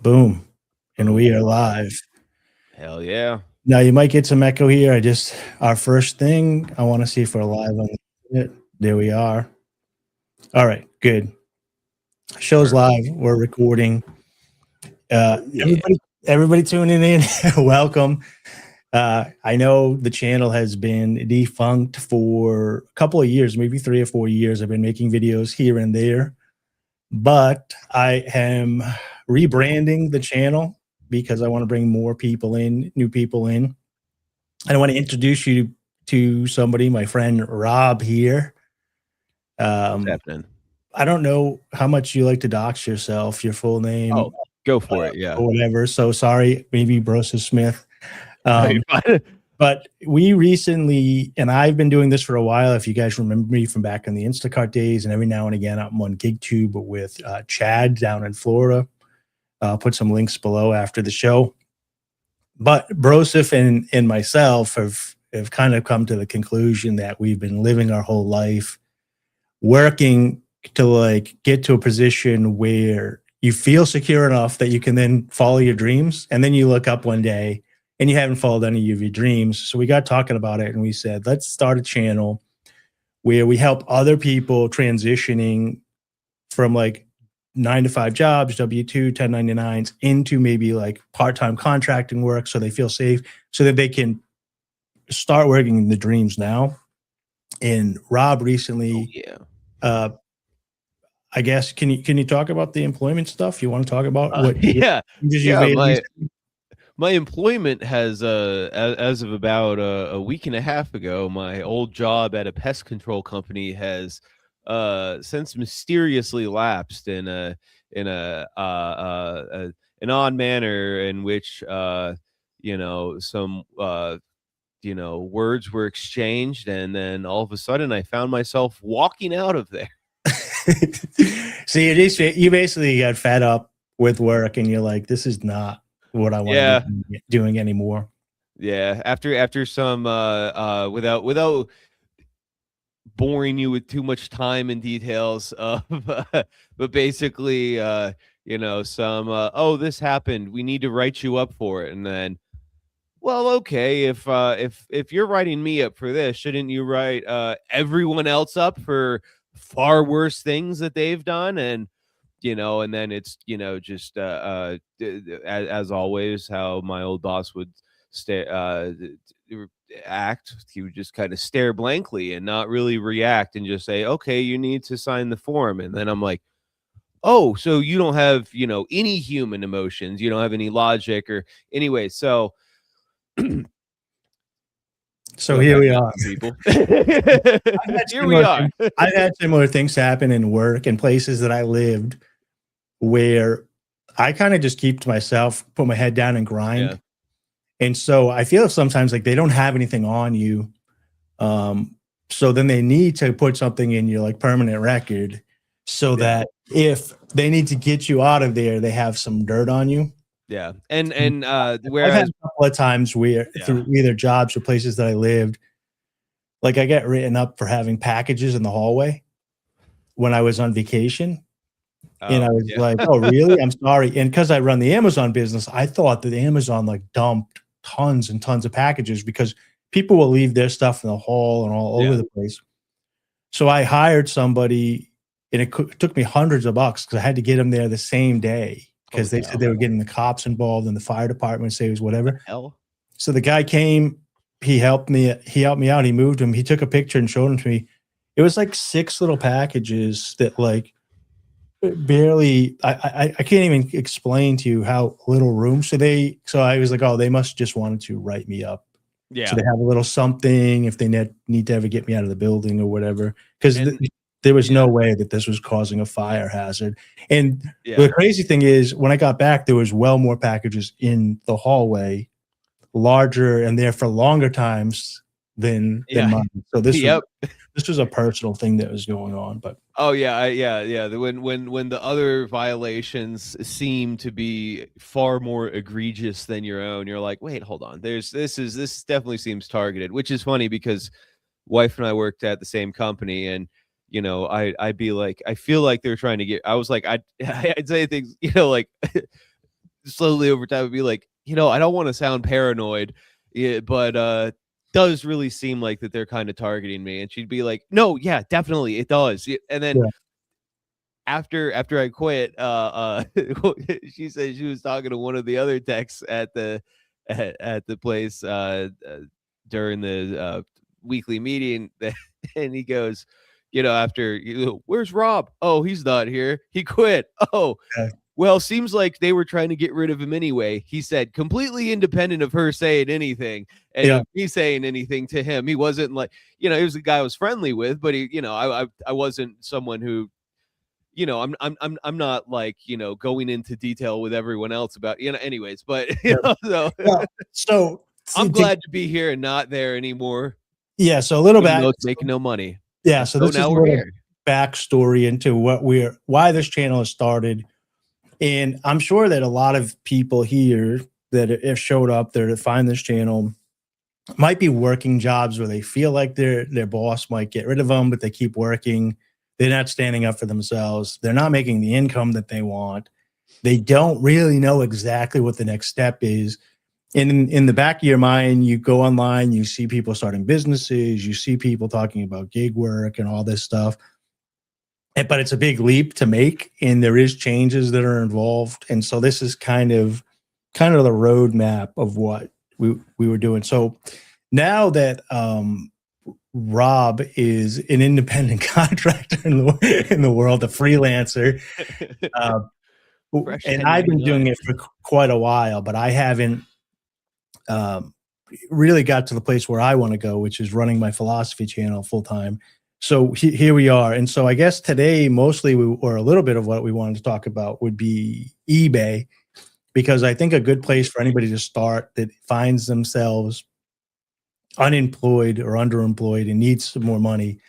Boom. And Oh, we are live. hell yeah. Now you might get some echo here. Our first thing, I want to see if we're live on it. There we are. All right, good. Show's live. We're recording. Everybody tuning in, welcome. I know the channel has been defunct for a couple of years, maybe 3 or 4 years. I've been making videos here and there, but I am rebranding the channel because I want to bring more people in, new people in. I want to introduce you to somebody, my friend Rob here. What's happening? I don't know how much you like to dox yourself, your full name. Oh, go for it. Yeah. Or whatever. So sorry, maybe Broseph Smith. No, you're fine. But we recently, and I've been doing this for a while, if you guys remember me from back in the Instacart days, and every now and again I'm on GigTube with Chad down in Florida. I'll put some links below after the show. But Broseph and myself have kind of come to the conclusion that we've been living our whole life working to like get to a position where you feel secure enough that you can then follow your dreams. And then you look up one day and you haven't followed any of your dreams. So we got talking about it and we said, let's start a channel where we help other people transitioning from like 9-to-5 jobs, W-2, 1099s into maybe like part-time contracting work so they feel safe, so that they can start working the dreams now. And Rob recently, I guess, can you talk about the employment stuff? You want to talk about what? My employment has, as of about a week and a half ago, my old job at a pest control company has since mysteriously lapsed in an odd manner in which some words were exchanged, and then all of a sudden I found myself walking out of there. See, you basically got fed up with work and you're like, this is not what I want to be doing anymore. Yeah, after some without boring you with too much time and details of but basically this happened, we need to write you up for it. And then, well, okay, if you're writing me up for this, shouldn't you write everyone else up for far worse things that they've done? And and then it's just as always, how my old boss would act. He would just kind of stare blankly and not really react and just say, okay, you need to sign the form. And then I'm like, oh, so you don't have any human emotions, you don't have any logic, or anyway. So here we are, people. Here we are. I've had similar things happen in work and places that I lived where I kind of just keep to myself, put my head down and grind. Yeah. And so I feel sometimes like they don't have anything on you. So then they need to put something in your like permanent record so that if they need to get you out of there, they have some dirt on you. Yeah. And whereas I've had a couple of times where through either jobs or places that I lived, like I got written up for having packages in the hallway when I was on vacation. And I was like, oh, really? I'm sorry. And because I run the Amazon business, I thought that Amazon like dumped tons and tons of packages because people will leave their stuff in the hall and all over the place. So I hired somebody, and it took me hundreds of bucks because I had to get them there the same day because they said they were getting the cops involved and the fire department, say it was whatever. So the guy came, he helped me out. He moved him. He took a picture and showed him to me. It was like 6 little packages that like barely, I can't even explain to you how little room. So I was like, oh, they must just wanted to write me up. Yeah. So they have a little something if they need to ever get me out of the building or whatever. Because there was no way that this was causing a fire hazard. And the crazy thing is, when I got back, there was well more packages in the hallway, larger and there for longer times than mine. So this was a personal thing that was going on. But when the other violations seem to be far more egregious than your own, you're like, wait, hold on, this definitely seems targeted, which is funny because wife and I worked at the same company, and I'd be like, I feel like they're trying to get, I was like, I'd say things, like slowly over time would be like, I don't want to sound paranoid, but does really seem like that they're kind of targeting me. And she'd be like, no, yeah, definitely it does. And then Yeah. after I quit, she said she was talking to one of the other techs at the place during the weekly meeting, and he goes, after where's Rob? Oh, he's not here. He quit. Oh, Yeah. well, seems like they were trying to get rid of him anyway. He said, completely independent of her saying anything and Yeah. of me saying anything to him. He wasn't like, he was a guy I was friendly with, but he, I wasn't someone who, I'm not like, going into detail with everyone else about, anyways, but so Well, so I'm glad to be here and not there anymore. Yeah. So a little Even though bit. it's making no money. Yeah. So this is now a we're little here. backstory into why this channel has started. And I'm sure that a lot of people here that have showed up there to find this channel might be working jobs where they feel like their boss might get rid of them, but they keep working. They're not standing up for themselves. They're not making the income that they want. They don't really know exactly what the next step is. And in the back of your mind, you go online, you see people starting businesses, you see people talking about gig work and all this stuff. But it's a big leap to make, and there is changes that are involved. And so this is kind of the roadmap of what we were doing. So now that Rob is an independent contractor in the world, a freelancer, and I've been doing it for quite a while, but I haven't really got to the place where I want to go, which is running my philosophy channel full time. So here we are. And so I guess today, mostly, or a little bit of what we wanted to talk about would be eBay, because I think a good place for anybody to start that finds themselves unemployed or underemployed and needs some more money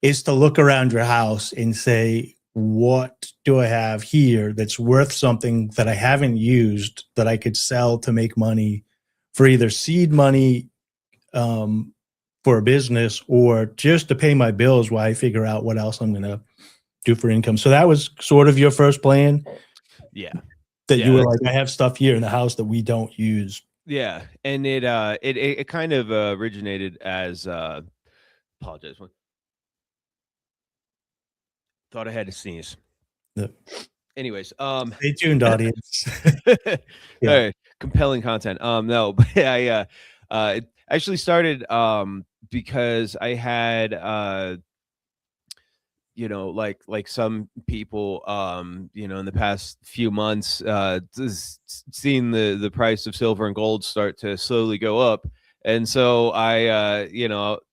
is to look around your house and say, what do I have here that's worth something that I haven't used that I could sell to make money for either seed money for a business or just to pay my bills while I figure out what else I'm going to do for income. So that was sort of your first plan. Yeah. You were like, I have stuff here in the house that we don't use. Yeah. And it kind of originated as apologize. Thought I had to sneeze. Yep. Anyways, stay tuned, audience. Yeah. All right. Compelling content. No, but I actually started because I had like some people in the past few months seeing the price of silver and gold start to slowly go up. And so I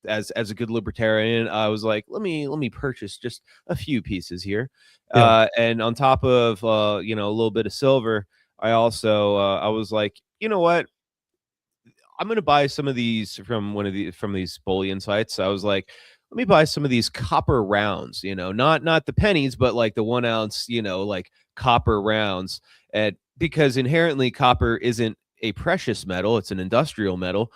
as a good libertarian, I was like, let me purchase just a few pieces here. And on top of a little bit of silver, I also I was like, you know what? I'm going to buy some of these from these bullion sites. I was like, let me buy some of these copper rounds, not the pennies, but like the 1 ounce, like copper rounds. And because inherently copper isn't a precious metal, it's an industrial metal.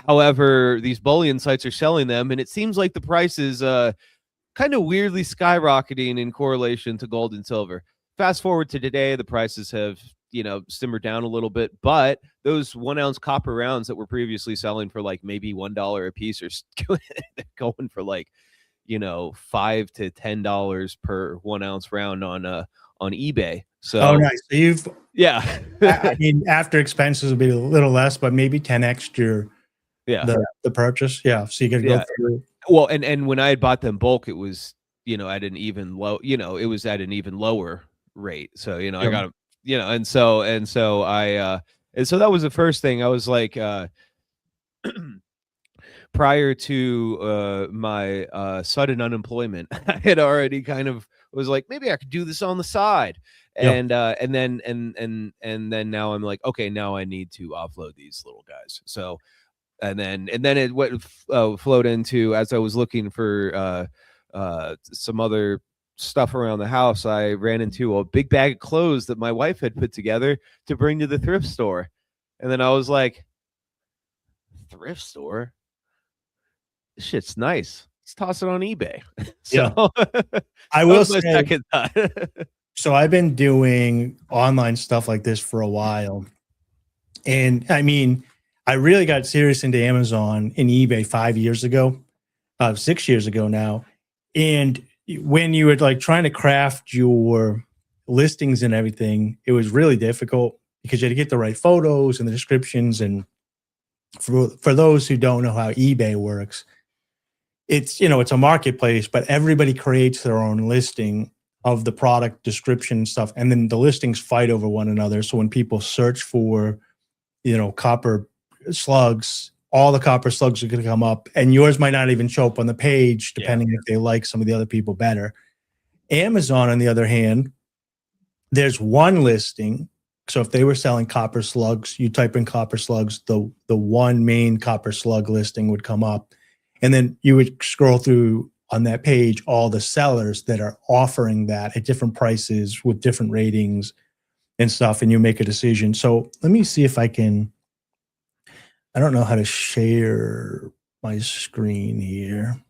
However, these bullion sites are selling them, and it seems like the price is kind of weirdly skyrocketing in correlation to gold and silver. Fast forward to today, the prices have simmered down a little bit, but those 1 ounce copper rounds that were previously selling for like maybe $1 a piece are going for like $5 to $10 per 1 ounce round on eBay. So nice. So I mean, after expenses would be a little less, but maybe 10x your the purchase. So you could go through. Well, and when I had bought them bulk, it was at an even low, it was at an even lower rate. So I got them. And so that was the first thing. I was like, prior to my sudden unemployment, I had already kind of was like, maybe I could do this on the side. And then now I'm like, okay, now I need to offload these little guys. So and then it went flowed into, as I was looking for some other stuff around the house, I ran into a big bag of clothes that my wife had put together to bring to the thrift store. And then I was like, thrift store? This shit's nice. Let's toss it on eBay. So I will say, second thought. So I've been doing online stuff like this for a while. And I mean, I really got serious into Amazon and eBay 5 years ago, 6 years ago now. And when you were like trying to craft your listings and everything, it was really difficult because you had to get the right photos and the descriptions. And for those who don't know how eBay works, it's, it's a marketplace, but everybody creates their own listing of the product description and stuff. And then the listings fight over one another. So when people search for, copper slugs, all the copper slugs are going to come up, and yours might not even show up on the page, depending if they like some of the other people better. Amazon, on the other hand, there's one listing. So if they were selling copper slugs, you type in copper slugs, the one main copper slug listing would come up. And then you would scroll through on that page all the sellers that are offering that at different prices with different ratings and stuff, and you make a decision. So let me see if I don't know how to share my screen here.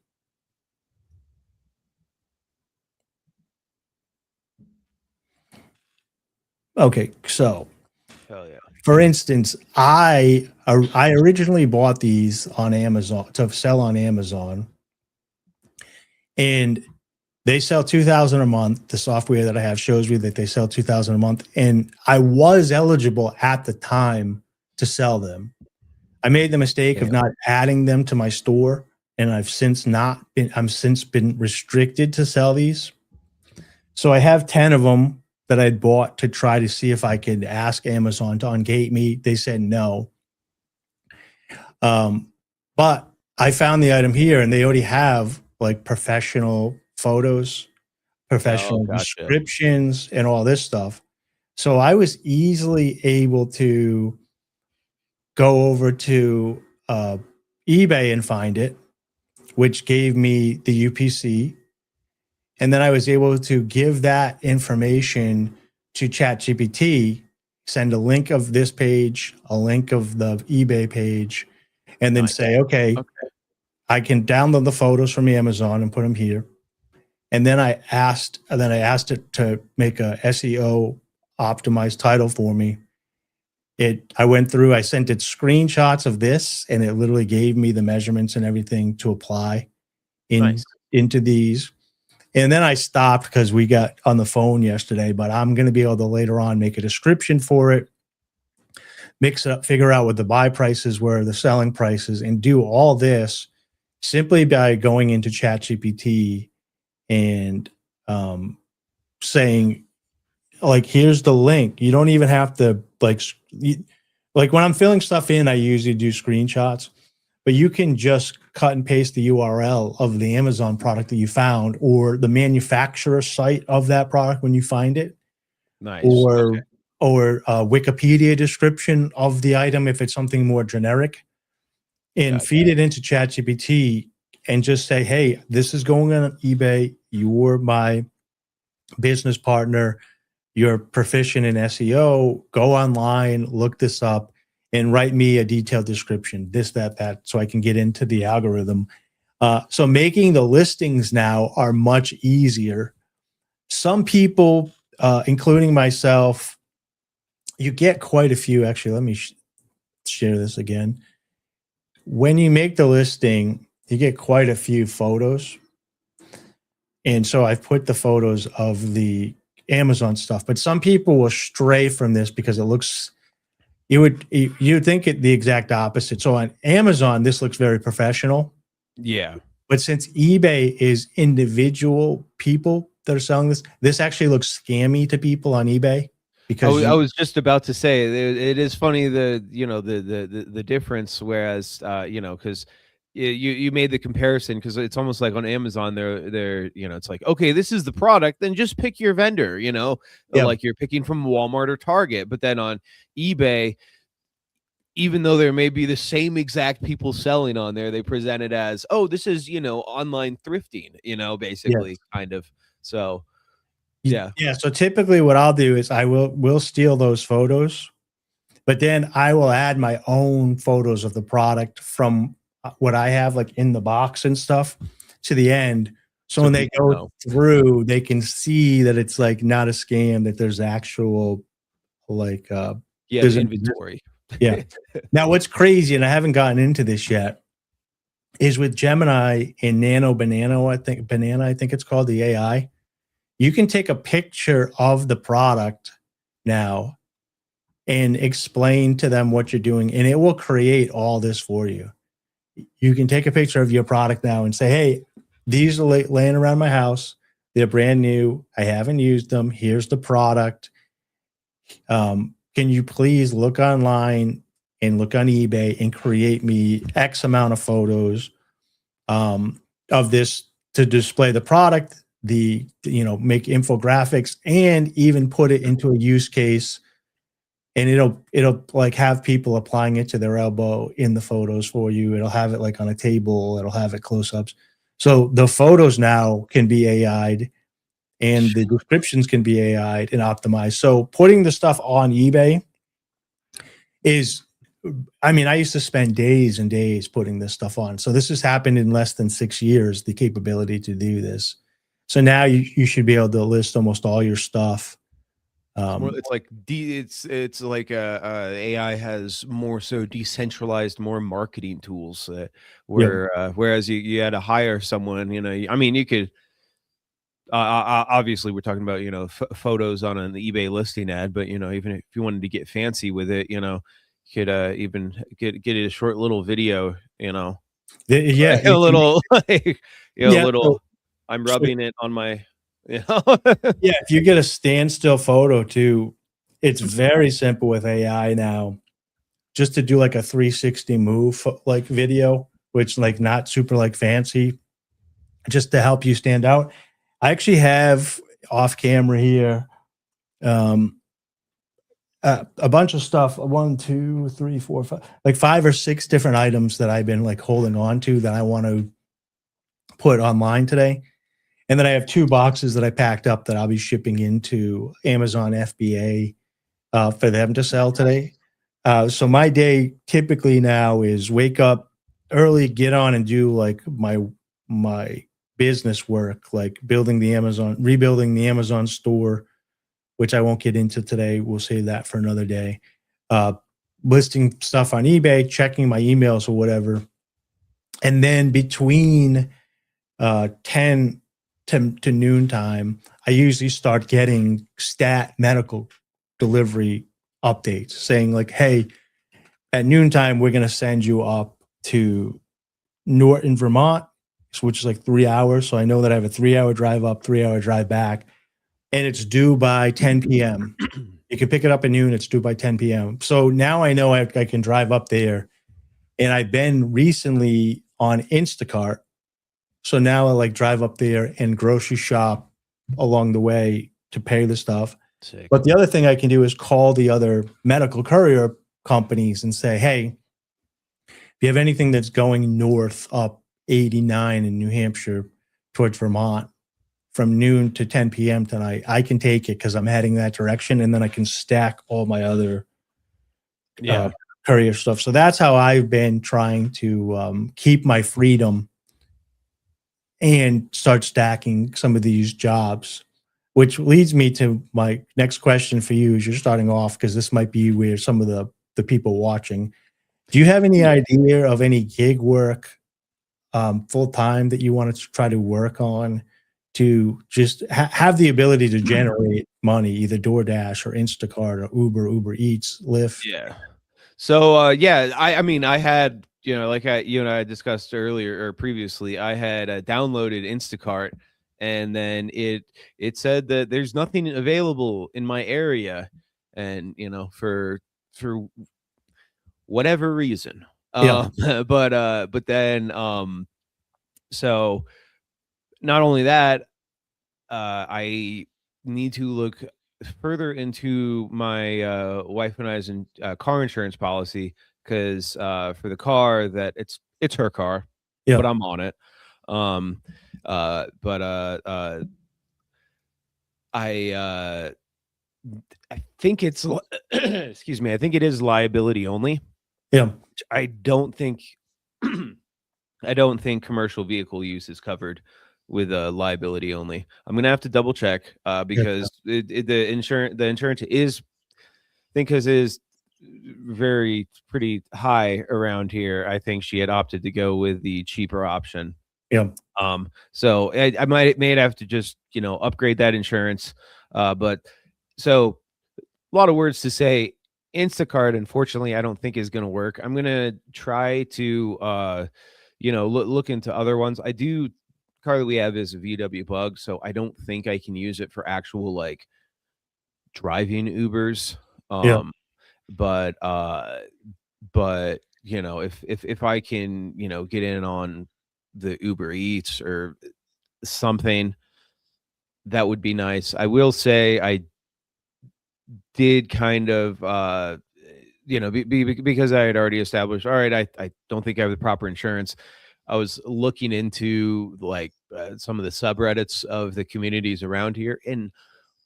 Okay, so Hell yeah. For instance, I originally bought these on Amazon to sell on Amazon, and they sell 2,000 a month. The software that I have shows me that they sell 2,000 a month, and I was eligible at the time to sell them. I made the mistake of not adding them to my store, and I'm since been restricted to sell these. So I have 10 of them that I'd bought to try to see if I could ask Amazon to ungate me. They said no. But I found the item here, and they already have like professional photos, professional descriptions, and all this stuff. So I was easily able to go over to eBay and find it, which gave me the UPC. And then I was able to give that information to ChatGPT, send a link of this page, a link of the eBay page, and then say, okay, I can download the photos from Amazon and put them here. And then I asked it to make a SEO optimized title for me. I went through, I sent it screenshots of this, and it literally gave me the measurements and everything to apply into these. And then I stopped because we got on the phone yesterday, but I'm going to be able to later on make a description for it, mix it up, figure out what the buy prices were, the selling prices, and do all this simply by going into ChatGPT and saying, like, here's the link. You don't even have to like when I'm filling stuff in, I usually do screenshots, but you can just cut and paste the URL of the Amazon product that you found, or the manufacturer site of that product when you find it. Or a Wikipedia description of the item if it's something more generic, and feed it into ChatGPT and just say, hey, this is going on eBay. You're my business partner. You're proficient in SEO. Go online, look this up, and write me a detailed description, this, that, so I can get into the algorithm. So making the listings now are much easier. Some people, including myself, you get quite a few. Actually, let me share this again. When you make the listing, you get quite a few photos. And so I've put the photos of the Amazon stuff, but some people will stray from this because it looks, you'd think it the exact opposite. So on Amazon, this looks very professional. Yeah. But since eBay is individual people that are selling this actually looks scammy to people on eBay. Because I was just about to say, it is funny the difference. Whereas because you made the comparison, because it's almost like on Amazon they're it's like, okay, this is the product, then just pick your vendor, like you're picking from Walmart or Target. But then on eBay, even though there may be the same exact people selling on there, they present it as, oh, this is online thrifting, basically, kind of. So yeah. So typically what I'll do is I will steal those photos, but then I will add my own photos of the product from what I have like in the box and stuff to the end. So when they people go know. through, they can see that it's like not a scam, that there's actual like Yeah, there's the an inventory. yeah. Now what's crazy, and I haven't gotten into this yet, is with Gemini and Nano Banana, I think it's called, the AI. You can take a picture of the product now and explain to them what you're doing, and it will create all this for you. You can take a picture of your product now and say, hey, these are laying around my house. They're brand new. I haven't used them. Here's the product. Can you please look online and look on eBay and create me X amount of photos of this to display the product, make infographics, and even put it into a use case, and it'll like have people applying it to their elbow in the photos for you. It'll have it like on a table. It'll have it close-ups. So the photos now can be AI'd, and the descriptions can be AI'd and optimized. So putting the stuff on eBay is, I mean, I used to spend days and days putting this stuff on. So this has happened in less than 6 years, the capability to do this. So now you should be able to list almost all your stuff. It's like AI has more so decentralized, more marketing tools, whereas you had to hire someone. I mean, you could obviously we're talking about photos on an eBay listing ad, but even if you wanted to get fancy with it, you could even get a short little video, Yeah, a little like a yeah. little. I'm rubbing it on my. Yeah, if you get a standstill photo too, it's very simple with AI now, just to do like a 360 move like video, which like not super like fancy, just to help you stand out. I actually have off camera here a bunch of stuff, 1, 2, 3, 4, 5, like 5 or 6 different items that I've been like holding on to that I want to put online today. And then I have 2 boxes that I packed up that I'll be shipping into Amazon FBA for them to sell today. So my day typically now is wake up early, get on and do like my business work, like rebuilding the Amazon store, which I won't get into today. We'll save that for another day. Listing stuff on eBay, checking my emails or whatever. And then between 10 to noon time, I usually start getting medical delivery updates saying like, hey, at noontime, we're going to send you up to Norton, Vermont, which is like 3 hours. So I know that I have a 3-hour drive up, 3-hour drive back, and it's due by 10 p.m. You can pick it up at noon. It's due by 10 p.m. So now I know I can drive up there. And I've been recently on Instacart. So now I like drive up there and grocery shop along the way to pay the stuff. Sick. But the other thing I can do is call the other medical courier companies and say, hey, if you have anything that's going north up 89 in New Hampshire towards Vermont from noon to 10 p.m. tonight, I can take it because I'm heading that direction, and then I can stack all my other courier stuff. So that's how I've been trying to keep my freedom and start stacking some of these jobs, which leads me to my next question for you as you're starting off, because this might be where some of the people watching. Do you have any idea of any gig work full time that you want to try to work on to just have the ability to generate money, either DoorDash or Instacart or Uber Eats, Lyft? Yeah. So I mean I had like you and I discussed earlier or previously, I had downloaded Instacart, and then it said that there's nothing available in my area, and for whatever reason. Yeah. But then so not only that, I need to look further into my wife and I's car insurance policy, because for the car that it's her car, Yeah. but I'm on it. But I think it's excuse me, I think it is liability only. Yeah. Which I don't think I don't think commercial vehicle use is covered with liability only. I'm gonna have to double check because the insurance is, I think, because it is pretty high around here. I think she had opted to go with the cheaper option. Yeah. So I may have to just, upgrade that insurance. But so a lot of words to say. Instacart, unfortunately, I don't think is going to work. I'm going to try to, look into other ones. Car that we have is a VW Bug, so I don't think I can use it for actual like driving Ubers. Yeah. But if I can, get in on the Uber Eats or something, that would be nice. I will say I did kind of because I had already established, all right, I don't think I have the proper insurance. I was looking into like some of the subreddits of the communities around here, and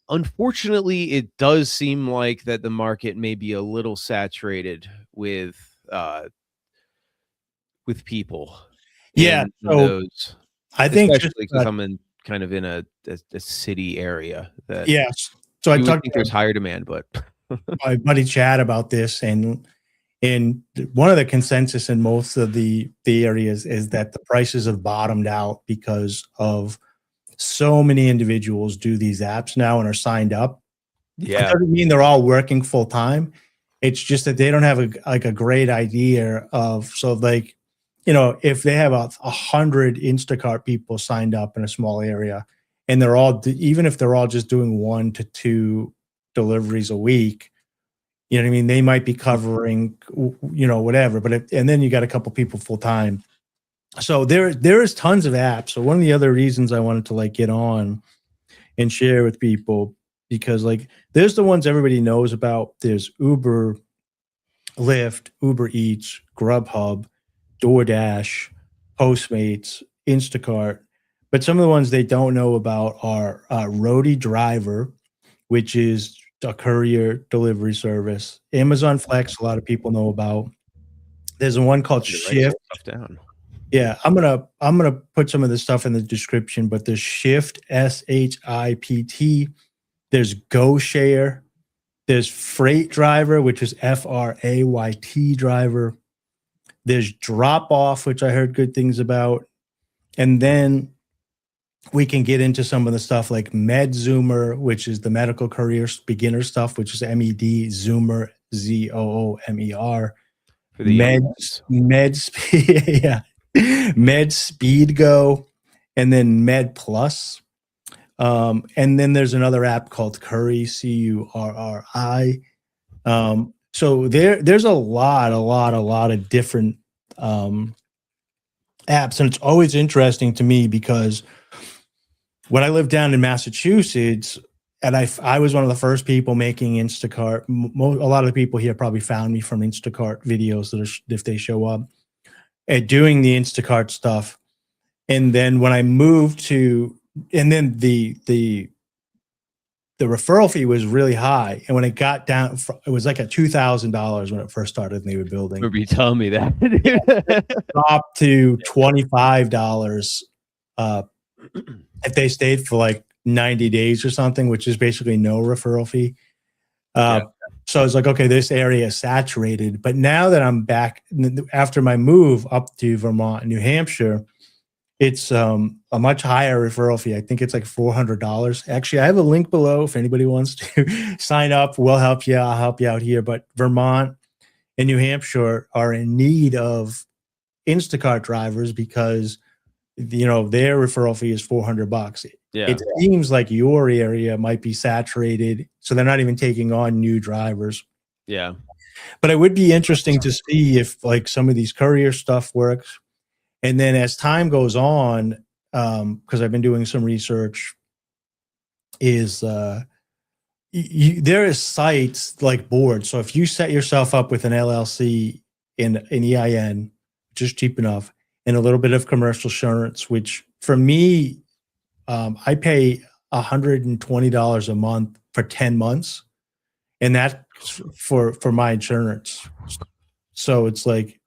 unfortunately it does seem like that the market may be a little saturated with people. Yeah. in So those, I think especially because I'm in kind of in a city area that yes. So I you would talked think to there's higher demand, but my buddy Chad about this, and one of the consensus in most of the areas is that the prices have bottomed out because of so many individuals do these apps now and are signed up. It doesn't mean they're all working full time. It's just that they don't have a great idea of, so like, if they have 100 Instacart people signed up in a small area, and they're all, even if they're all just doing 1 to 2 deliveries a week, you know what I mean? They might be covering, whatever, but and then you got a couple people full time. So there is tons of apps. So one of the other reasons I wanted to like get on and share with people, because like there's the ones everybody knows about. There's Uber, Lyft, Uber Eats, Grubhub, DoorDash, Postmates, Instacart. But some of the ones they don't know about are Roadie Driver, which is a courier delivery service. Amazon Flex, a lot of people know about. There's one called Shift. Down. Yeah, I'm gonna put some of this stuff in the description, but there's Shift, SHIPT. There's GoShare. There's Freight Driver, which is FRAYT Driver. There's Drop Off, which I heard good things about. And then we can get into some of the stuff like MedZoomer, which is the medical courier beginner stuff, which is MED, Zoomer, ZOOMER. For the Speed, yeah. Med Speed Go, and then Med Plus. And then there's another app called Curry, CURRI. So there's a lot of different apps, and it's always interesting to me because when I lived down in Massachusetts, and I was one of the first people making Instacart. A lot of the people here probably found me from Instacart videos that are, if they show up, at doing the Instacart stuff. And then when I moved to, and then the referral fee was really high. And when it got down, it was like at $2,000 when it first started and they were building. Remember you telling me that. Dropped to $25 if they stayed for like 90 days or something, which is basically no referral fee. So I was like, okay, this area is saturated. But now that I'm back after my move up to Vermont and New Hampshire, it's a much higher referral fee. I think it's like $400. Actually, I have a link below if anybody wants to sign up. We'll help you. I'll help you out here. But Vermont and New Hampshire are in need of Instacart drivers because their referral fee is $400. Yeah. It seems like your area might be saturated, so they're not even taking on new drivers. Yeah. But it would be interesting to see if like some of these courier stuff works. And then as time goes on, because I've been doing some research, is there is sites like boards. So if you set yourself up with an LLC in an EIN, just cheap enough, and a little bit of commercial insurance, which for me, I pay $120 a month for 10 months, and that's for my insurance. So it's like,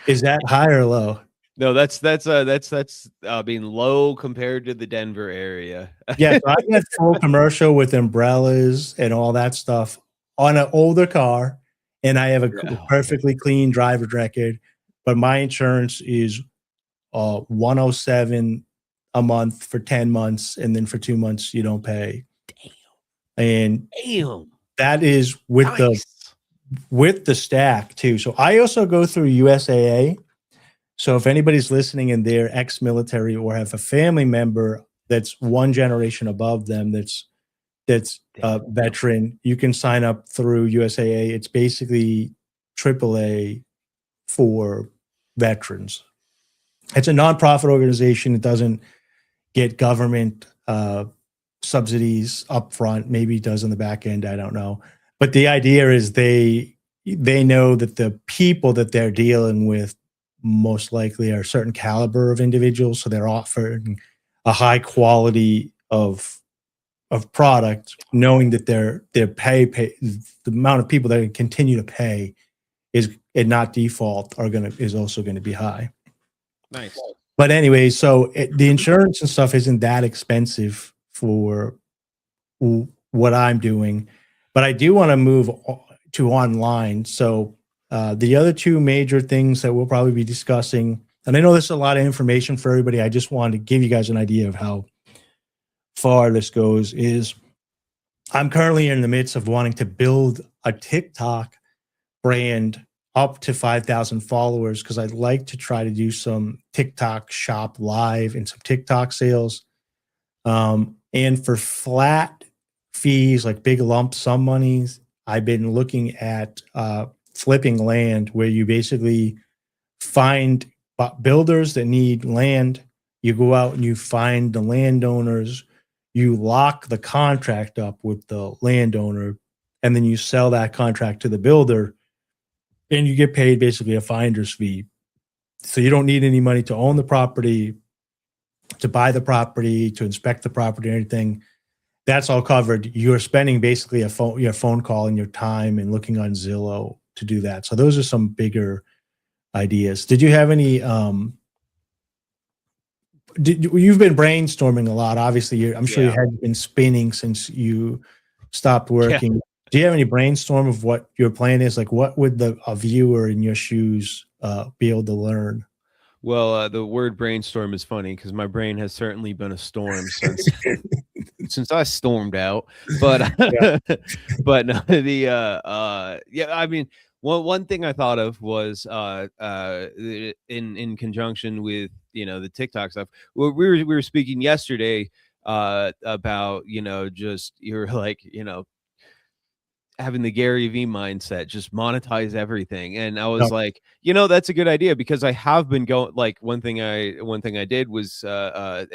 is that high or low? No, that's being low compared to the Denver area. Yeah, so I got full commercial with umbrellas and all that stuff on an older car, and I have a perfectly clean driver's record, but my insurance is 107 a month for 10 months, and then for 2 months you don't pay. And that is with the stack too. So I also go through USAA. So if anybody's listening and they're ex-military or have a family member that's one generation above them that's a veteran, you can sign up through USAA. It's basically AAA for veterans. It's a nonprofit organization. It doesn't get government subsidies up front. Maybe it does on the back end. I don't know. But the idea is they know that the people that they're dealing with most likely are a certain caliber of individuals. So they're offering a high quality of product, knowing that their pay the amount of people that continue to pay is, and not default, is also going to be high. Nice. But anyway, so the insurance and stuff isn't that expensive for what I'm doing, but I do want to move to online. So the other two major things that we'll probably be discussing, and I know there's a lot of information for everybody, I just wanted to give you guys an idea of how far this goes, is I'm currently in the midst of wanting to build a TikTok brand up to 5,000 followers, because I'd like to try to do some TikTok shop live and some TikTok sales. And for flat fees, like big lump sum monies, I've been looking at flipping land, where you basically find builders that need land. You go out and you find the landowners, you lock the contract up with the landowner, and then you sell that contract to the builder, and you get paid basically a finder's fee. So you don't need any money to own the property, to buy the property, to inspect the property, or anything. That's all covered. You're spending basically your phone call and your time and looking on Zillow to do that. So those are some bigger ideas. Did you have any? You've been brainstorming a lot. Obviously, I'm sure you had been spinning since you stopped working. Yeah. Do you have any brainstorm of what your plan is? Like, what would a viewer in your shoes be able to learn? Well, the word brainstorm is funny because my brain has certainly been a storm since I stormed out. But but no, I mean, one thing I thought of was in conjunction with the TikTok stuff. Well, we were speaking yesterday about just you're like having the Gary V mindset, just monetize everything. And I was like, that's a good idea, because I have been going, like, one thing I did was a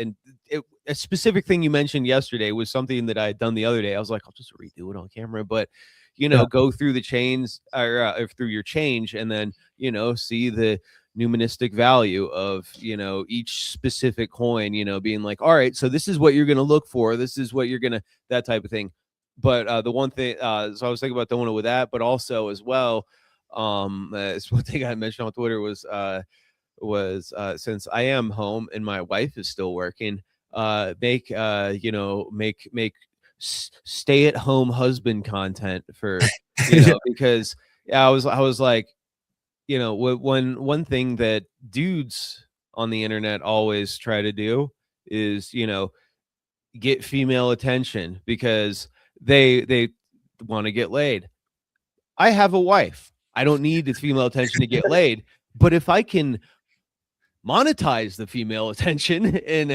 specific thing you mentioned yesterday was something that I had done the other day. I was like, I'll just redo it on camera, but go through the chains or through your change, and then see the numismatic value of each specific coin, being like, all right, so this is what you're going to look for, this is what you're going to, that type of thing. But the one thing, so I was thinking about doing it with that, but also as well, it's one thing I mentioned on Twitter was since I am home and my wife is still working, make stay at home husband content for because I was like, one thing that dudes on the internet always try to do is get female attention because they want to get laid. I have a wife. I don't need the female attention to get laid. But if I can monetize the female attention in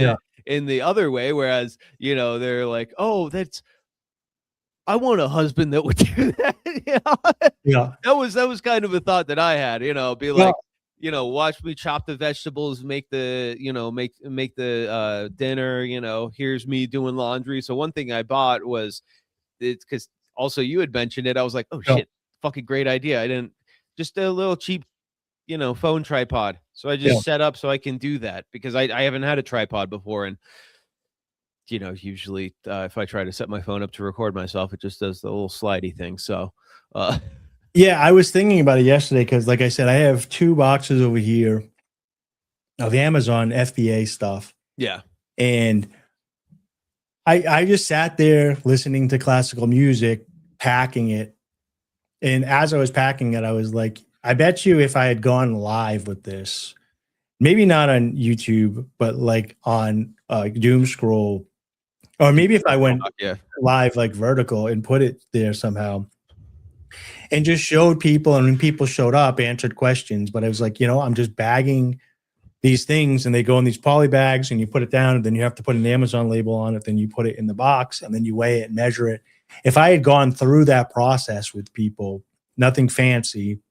the other way, whereas they're like, oh, I want a husband that would do that. That was kind of a thought that I had. Be like, watch me chop the vegetables, make the make the dinner. Here's me doing laundry. So one thing I bought was, it's because also you had mentioned it. I was like, oh shit, fucking great idea. I didn't, just a little cheap, phone tripod. So I just set up so I can do that, because I haven't had a tripod before. And, usually if I try to set my phone up to record myself, it just does the little slidey thing. So, yeah, I was thinking about it yesterday, because like I said, I have 2 boxes over here of Amazon FBA stuff. Yeah. And I just sat there listening to classical music, packing it. And as I was packing it, I was like, I bet you if I had gone live with this, maybe not on YouTube, but like on Doom Scroll, or maybe if I went live like vertical and put it there somehow and just showed people, and when people showed up, answered questions. But I was like, I'm just bagging these things, and they go in these poly bags, and you put it down, and then you have to put an Amazon label on it. Then you put it in the box, and then you weigh it and measure it. If I had gone through that process with people, nothing fancy,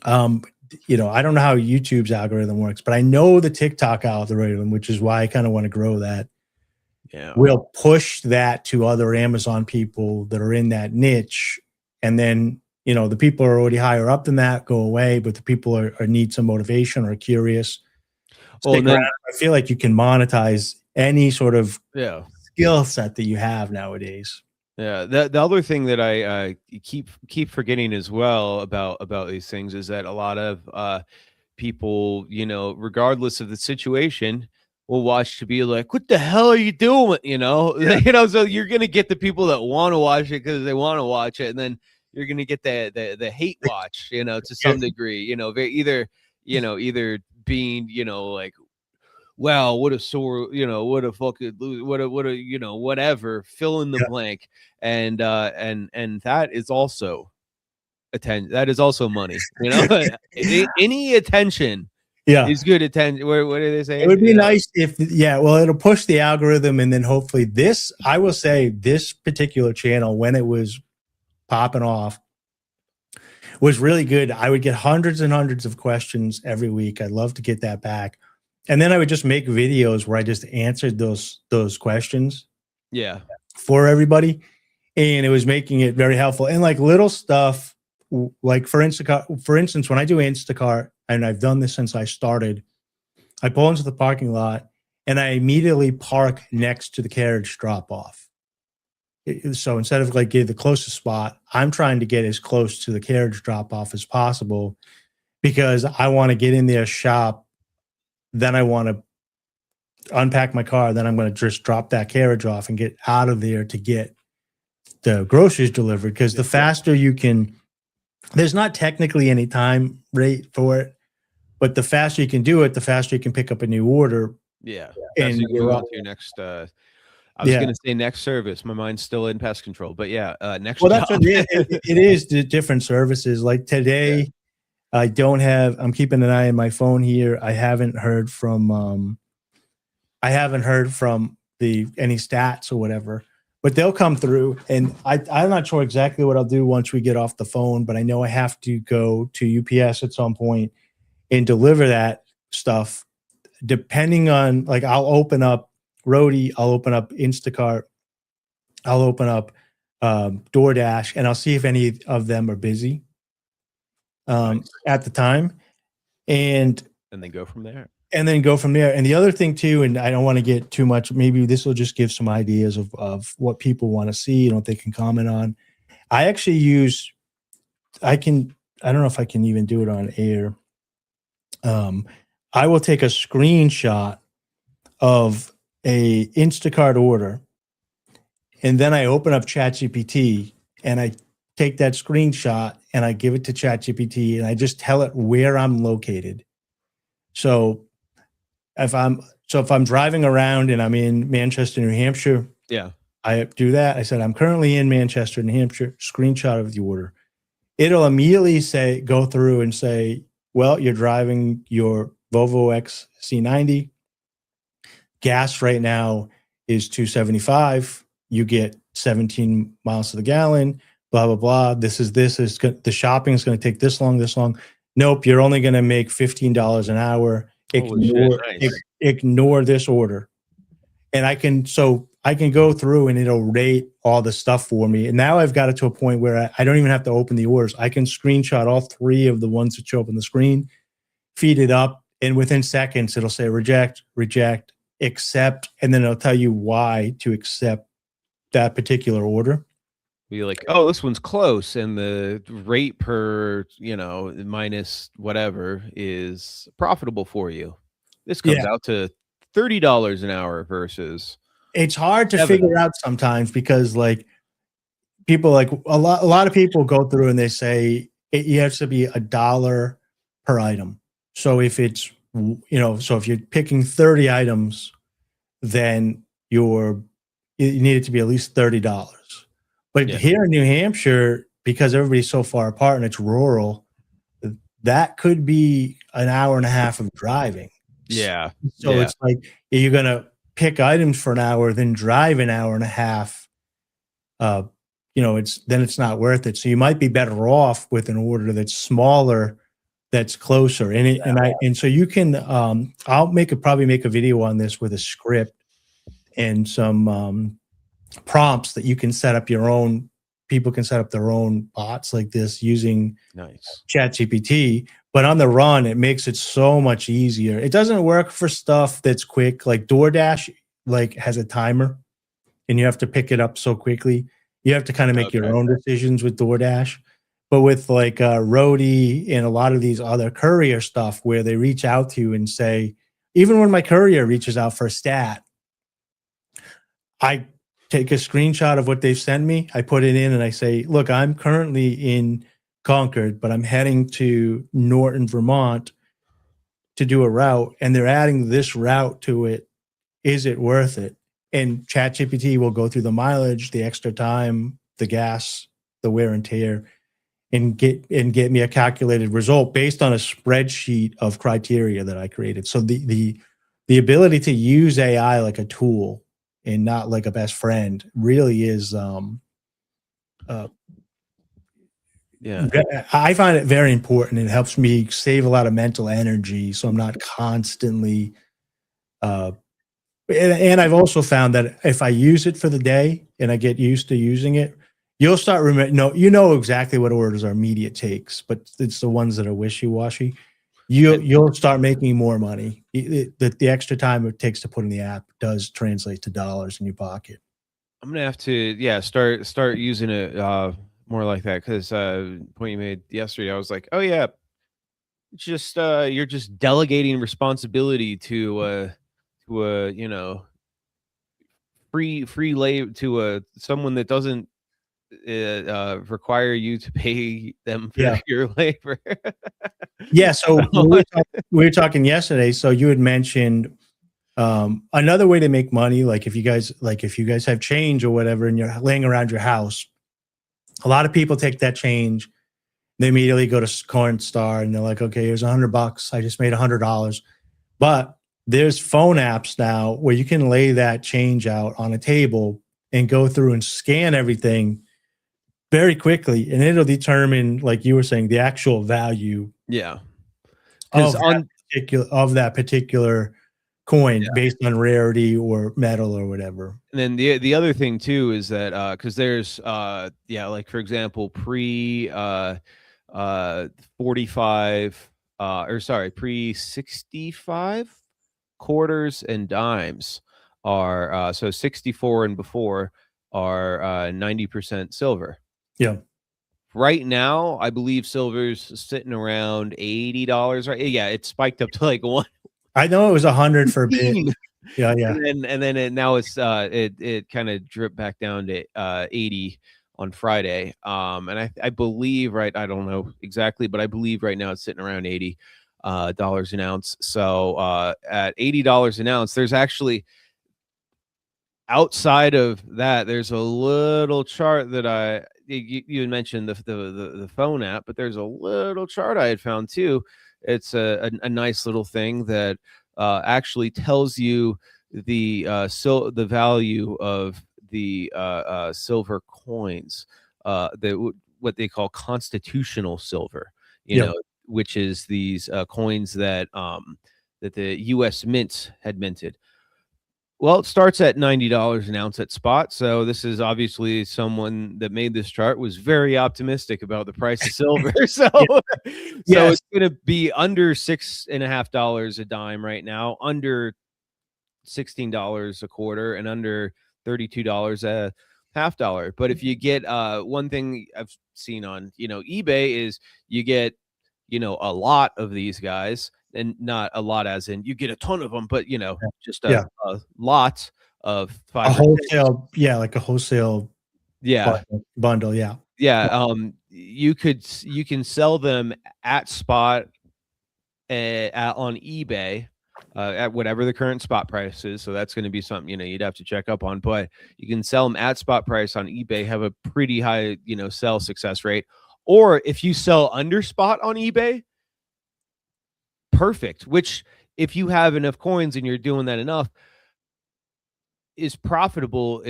I don't know how YouTube's algorithm works, but I know the TikTok algorithm, which is why I kind of want to grow that. Yeah. We'll push that to other Amazon people that are in that niche. And then, the people are already higher up than that go away, but the people are need some motivation or curious. Well, then, I feel like you can monetize any sort of skill set that you have nowadays. Yeah, the other thing that I keep forgetting as well about these things is that a lot of people, regardless of the situation, will watch to be like, "What the hell are you doing?" So you're gonna get the people that want to watch it because they want to watch it, and then you're gonna get the hate watch, to some degree, either being, like, well, what a sore, what a fucking, what a, whatever, fill in the blank. And that is also attention. That is also money, any attention is good attention. What do they say? It would be nice if, it'll push the algorithm. And then hopefully I will say this particular channel, when it was popping off, was really good. I would get hundreds and hundreds of questions every week. I'd love to get that back. And then I would just make videos where I just answered those questions for everybody. And it was making it very helpful. And like little stuff, like for instance, when I do Instacart, and I've done this since I started, I pull into the parking lot and I immediately park next to the carriage drop off. So instead of like getting the closest spot, I'm trying to get as close to the carriage drop off as possible because I want to get in there, shop. Then I want to unpack my car. Then I'm going to just drop that carriage off and get out of there to get the groceries delivered. Because the faster you can, there's not technically any time rate for it, but the faster you can do it, the faster you can pick up a new order. Yeah. And you move on to your next, I was going to say next service. My mind's still in pest control, but next job. That's what it is. The different services. Like today, I'm keeping an eye on my phone here. I haven't heard from any stats or whatever, but they'll come through. And I'm not sure exactly what I'll do once we get off the phone, but I know I have to go to UPS at some point and deliver that stuff. Depending on, like, I'll open up Roadie, I'll open up Instacart, I'll open up DoorDash, and I'll see if any of them are busy at the time, and then go from there. And the other thing too, and I don't want to get too much, maybe this will just give some ideas of what people want to see and what they can comment on. I actually I don't know if I can even do it on air. I will take a screenshot of a Instacart order, and then I open up ChatGPT and I take that screenshot and I give it to ChatGPT and I just tell it where I'm located. So if I'm driving around and I'm in Manchester, New Hampshire, I do that. I said, I'm currently in Manchester, New Hampshire, screenshot of the order. It'll immediately go through and say, well, you're driving your Volvo XC90. Gas right now is $2.75. You get 17 miles to the gallon, blah, blah, blah. The shopping is going to take this long. Nope, you're only going to make $15 an hour. Ignore this order. And I can go through and it'll rate all the stuff for me. And now I've got it to a point where I don't even have to open the orders. I can screenshot all three of the ones that show up on the screen, feed it up, and within seconds it'll say reject, accept, and then it'll tell you why to accept that particular order. Be like, oh, this one's close, and the rate per, minus whatever is profitable for you. This comes out to $30 an hour versus it's hard to $7. figure out sometimes because like people like a lot of people go through and they say it has to be $1 per item. So if it's, so if you're picking 30 items, then you need it to be at least $30. But here in New Hampshire, because everybody's so far apart and it's rural, that could be an hour and a half of driving. Yeah. So it's like you're going to pick items for an hour, then drive an hour and a half. It's not worth it. So you might be better off with an order that's smaller, that's closer. And so you can, I'll probably make a video on this with a script and some prompts that you can set up your own. People can set up their own bots like this using ChatGPT, but on the run, it makes it so much easier. It doesn't work for stuff that's quick. Like DoorDash, has a timer and you have to pick it up so quickly. You have to kind of make your own decisions with DoorDash. But with Roadie and a lot of these other courier stuff where they reach out to you and say, even when my courier reaches out for a stat, I take a screenshot of what they've sent me. I put it in and I say, look, I'm currently in Concord, but I'm heading to Norton, Vermont to do a route. And they're adding this route to it. Is it worth it? And ChatGPT will go through the mileage, the extra time, the gas, the wear and tear, and get me a calculated result based on a spreadsheet of criteria that I created. So the ability to use AI like a tool and not like a best friend really is I find it very important. It helps me save a lot of mental energy, so I'm not constantly and I've also found that if I use it for the day and I get used to using it, you'll start exactly what orders are immediate takes, but it's the ones that are wishy-washy. You'll start making more money. The extra time it takes to put in the app does translate to dollars in your pocket. I'm gonna have to start using it more like that, because point you made yesterday, I was like, oh yeah, it's just you're just delegating responsibility to free labor to someone that doesn't require you to pay them for your labor. So we were talking yesterday. So you had mentioned another way to make money, if you guys have change or whatever and you're laying around your house, a lot of people take that change, they immediately go to Coinstar and they're like, okay, here's $100. I just made $100. But there's phone apps now where you can lay that change out on a table and go through and scan everything very quickly, and it'll determine, like you were saying, the actual value of that particular coin based on rarity or metal or whatever. And then the other thing too is that because there's like for example, pre 65 quarters and dimes are so 64 and before are 90% silver. Right now, I believe silver's sitting around $80, right? Yeah, it spiked up to like one. I know it was 100 for a bit. And then now it's it kind of dripped back down to 80 on Friday. And I believe, right, I don't know exactly, but I believe right now it's sitting around $80 an ounce. So at $80 an ounce, there's actually, outside of that, there's a little chart that you had mentioned the phone app, but there's a little chart I had found too. It's a nice little thing that actually tells you the value of the silver coins, what they call constitutional silver, which is these coins that the U.S. mints had minted. Well, it starts at $90 an ounce at spot. So this is obviously someone that made this chart was very optimistic about the price of silver. So it's going to be under $6.50 a dime right now, under $16 a quarter, and under $32 a half dollar. But if you get one thing I've seen on eBay is you get a lot of these guys, and not a lot as in you get a ton of them, but just Yeah. a lot of A 5 or 6. wholesale, yeah, like a wholesale Yeah. bundle, yeah. Yeah, you can sell them at spot on eBay at whatever the current spot price is. So that's going to be something you'd have to check up on. But you can sell them at spot price on eBay, have a pretty high sell success rate. Or if you sell under spot on eBay, perfect. Which if you have enough coins and you're doing that enough, is profitable.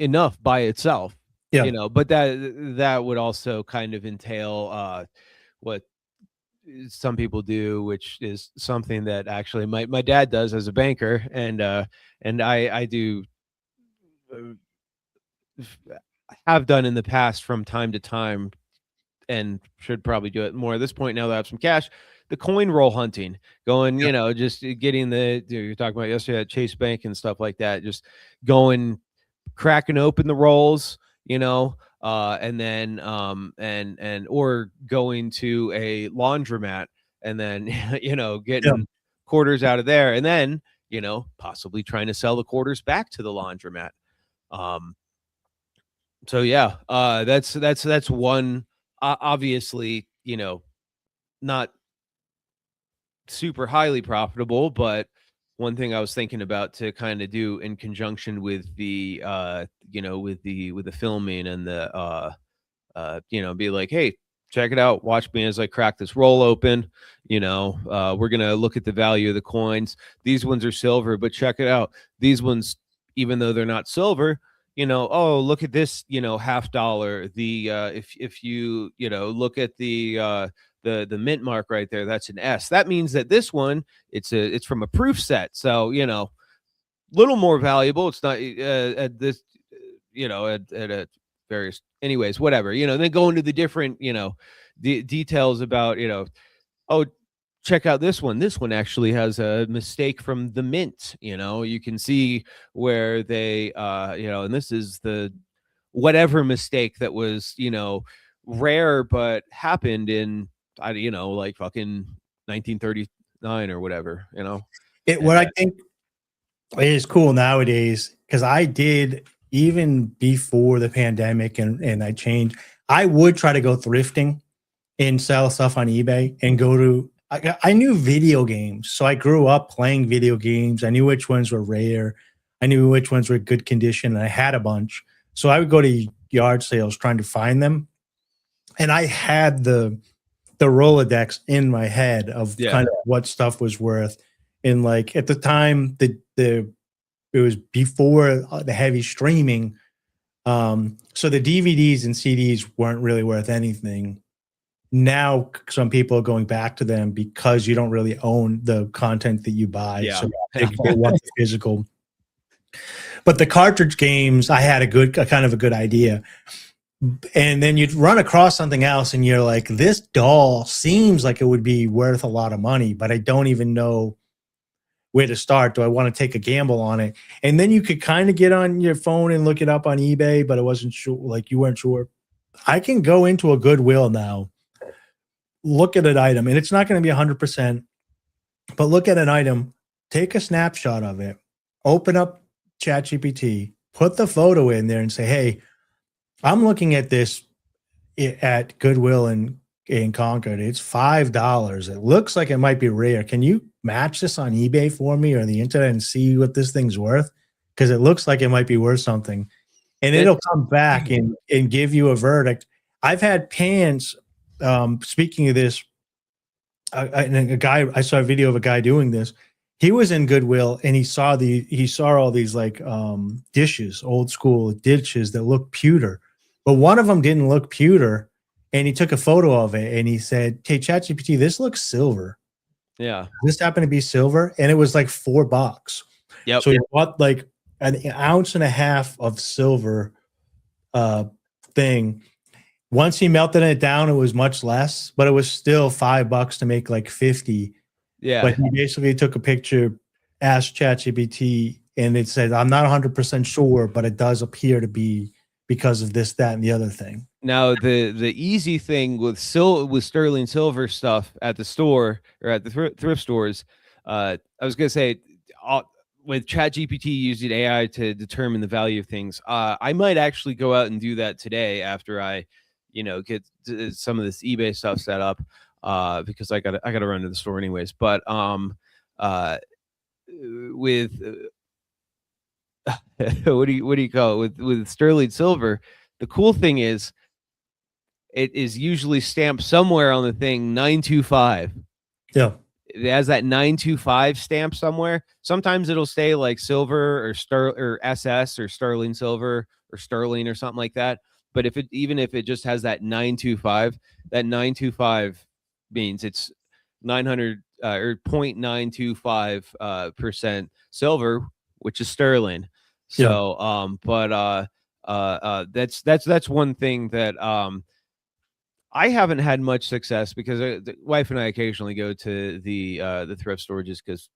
Enough by itself. Yeah. But that would also kind of entail what some people do, which is something that actually my dad does as a banker, and I do have done in the past from time to time, and should probably do it more at this point now that I have some cash. The coin roll hunting, going, just getting you're talking about yesterday at Chase Bank and stuff like that, just going, cracking open the rolls, and then or going to a laundromat and then getting quarters out of there, and then possibly trying to sell the quarters back to the laundromat. So yeah, that's one, obviously, not super highly profitable, but one thing I was thinking about to kind of do in conjunction with the with the filming and the be like, hey, check it out, watch me as I crack this roll open. We're gonna look at the value of the coins. These ones are silver, but check it out, these ones, even though they're not silver, oh, look at this, $50. The if you look at the mint mark right there, that's an S. That means that this one, it's from a proof set, so little more valuable. It's not at this, at a various, anyways, whatever, then go into the different, the details about, oh, check out this one. This one actually has a mistake from the mint. You can see where they, and this is the whatever mistake that was, rare, but happened in, like fucking 1939 or whatever, What I think is cool nowadays, because I did, even before the pandemic and I changed, I would try to go thrifting and sell stuff on eBay and go to, I knew video games. So I grew up playing video games. I knew which ones were rare. I knew which ones were good condition, and I had a bunch. So I would go to yard sales trying to find them. And I had the Rolodex in my head of kind of what stuff was worth. And like at the time, it was before the heavy streaming. So the DVDs and CDs weren't really worth anything. Now some people are going back to them because you don't really own the content that you buy. Yeah. So they want the physical. But the cartridge games, I had a kind of a good idea. And then you'd run across something else and you're like, this doll seems like it would be worth a lot of money, but I don't even know where to start. Do I want to take a gamble on it? And then you could kind of get on your phone and look it up on eBay, but it wasn't sure, like you weren't sure. I can go into a Goodwill now, look at an item, and it's not going to be 100%, but look at an item, take a snapshot of it, open up ChatGPT, put the photo in there and say, hey, I'm looking at this at Goodwill in Concord. It's $5. It looks like it might be rare. Can you match this on eBay for me or the internet and see what this thing's worth? Because it looks like it might be worth something. And it'll come back and give you a verdict. I've had pans, speaking of this, I saw a video of a guy doing this. He was in Goodwill and he saw all these like dishes, old school dishes that look pewter, but one of them didn't look pewter. And he took a photo of it and he said, hey, ChatGPT, this looks silver. Yeah. This happened to be silver. And it was like $4. Yep. So he bought like an ounce and a half of silver thing. Once he melted it down, it was much less, but it was still $5 to make like 50. Yeah. But he basically took a picture, asked ChatGPT, and it said, I'm not 100% sure, but it does appear to be because of this, that, and the other thing. Now the easy thing with sterling silver stuff at the store or at the thrift stores, I was gonna say, uh, with ChatGPT using AI to determine the value of things, I might actually go out and do that today after I, get some of this eBay stuff set up, because I gotta run to the store anyways. But uh, with what do you call it, with sterling silver, the cool thing is it is usually stamped somewhere on the thing 925. Yeah. It has that 925 stamp somewhere. Sometimes it'll stay like silver or SS or sterling silver or sterling or something like that. But even if it just has that 925, that 925 means it's 900 or 0.925 percent silver, which is sterling. Yeah. So that's one thing that I haven't had much success because the wife and I occasionally go to the thrift store just because,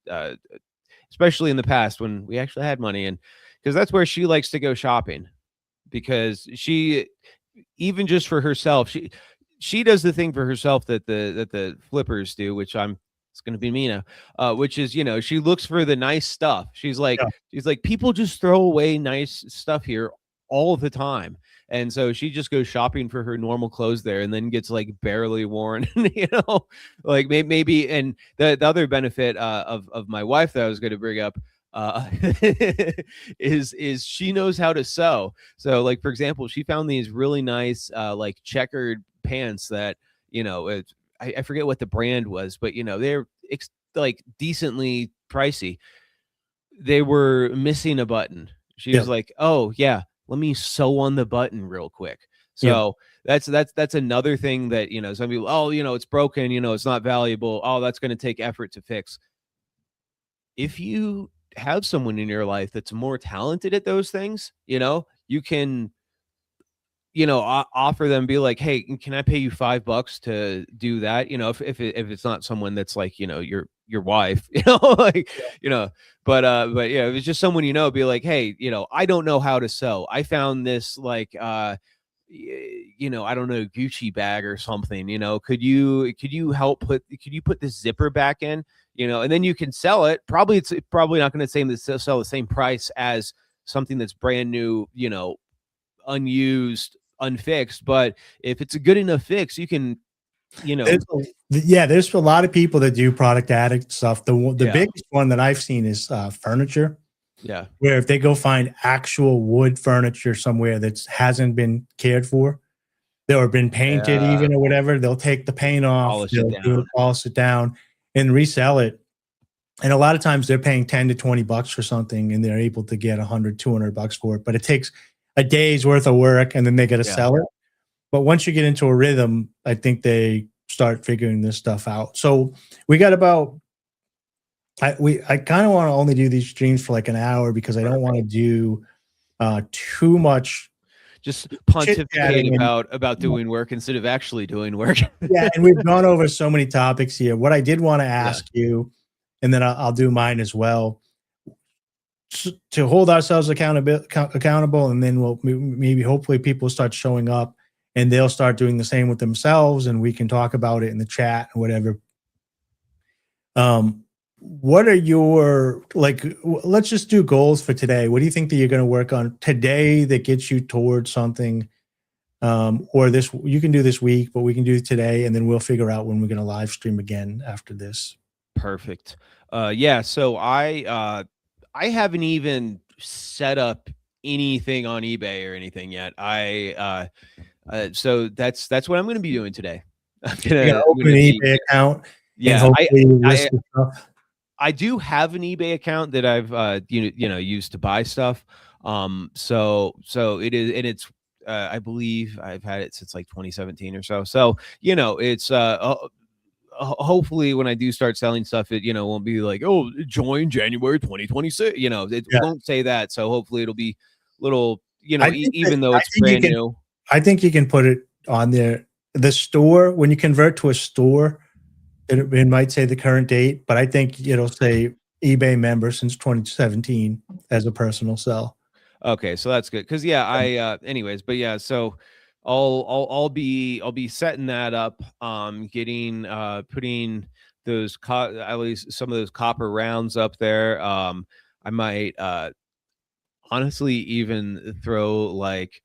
especially in the past when we actually had money, and because that's where she likes to go shopping, because she, even just for herself, she does the thing for herself that the flippers do, which it's going to be me now, which is, she looks for the nice stuff. She's like, Yeah. people just throw away nice stuff here all the time. And so she just goes shopping for her normal clothes there and then gets like barely worn, like maybe. And the other benefit of my wife that I was going to bring up uh is she knows how to sew. So like, for example, she found these really nice like checkered pants that, I forget what the brand was, but they're like decently pricey. They were missing a button. She Yeah. was like, "Oh yeah, let me sew on the button real quick." Yeah. So that's another thing that, some people, oh, it's broken, it's not valuable. Oh, that's going to take effort to fix. If you have someone in your life that's more talented at those things, you can, offer them, be like, "Hey, can I pay you $5 to do that?" If it's not someone that's like, your wife, like, but yeah, if it's just someone, be like, "Hey, I don't know how to sew. I found this like, I don't know, Gucci bag or something, could you put this zipper back in, and then you can sell it. It's probably not going to sell the same price as something that's brand new, unused, unfixed. But if it's a good enough fix, you can, There's a lot of people that do product addict stuff. The yeah, biggest one that I've seen is furniture, yeah, where if they go find actual wood furniture somewhere that hasn't been cared for, or been painted even or whatever, they'll take the paint off, polish it down. polish it down and resell it. And a lot of times they're paying 10 to 20 bucks for something and they're able to get 100, 200 bucks for it. But it takes a day's worth of work and then they got to sell it. But once you get into a rhythm, I think they start figuring this stuff out. So we got about, I kind of want to only do these streams for like an hour because I don't want to do too much just pontificate chit-chatting about doing work instead of actually doing work. Yeah, and we've gone over so many topics here. What I did want to ask you, and then I'll do mine as well, to hold ourselves accountable, and then we'll maybe hopefully people start showing up and they'll start doing the same with themselves, and we can talk about it in the chat and whatever. What are your, like, let's just do goals for today. What do you think that you're going to work on today that gets you towards something? Or you can do this week, but we can do it today, and then we'll figure out when we're going to live stream again after this. Perfect. Yeah. So I haven't even set up anything on eBay or anything yet. So that's what I'm going to be doing today. I'm gonna open an eBay account. Yeah. Stuff. I do have an eBay account that I've used to buy stuff. So it is, and it's I believe I've had it since like 2017 or so. So it's hopefully when I do start selling stuff, it won't be like, oh, join January 2026. It won't say that. So hopefully it'll be little, even though it's brand new. I think you can put it on there. The store, when you convert to a store, it might say the current date, but I think it'll say eBay member since 2017 as a personal sell. Okay, so that's good. Cause anyways, but yeah, so I'll be setting that up, getting putting those at least some of those copper rounds up there. I might honestly even throw like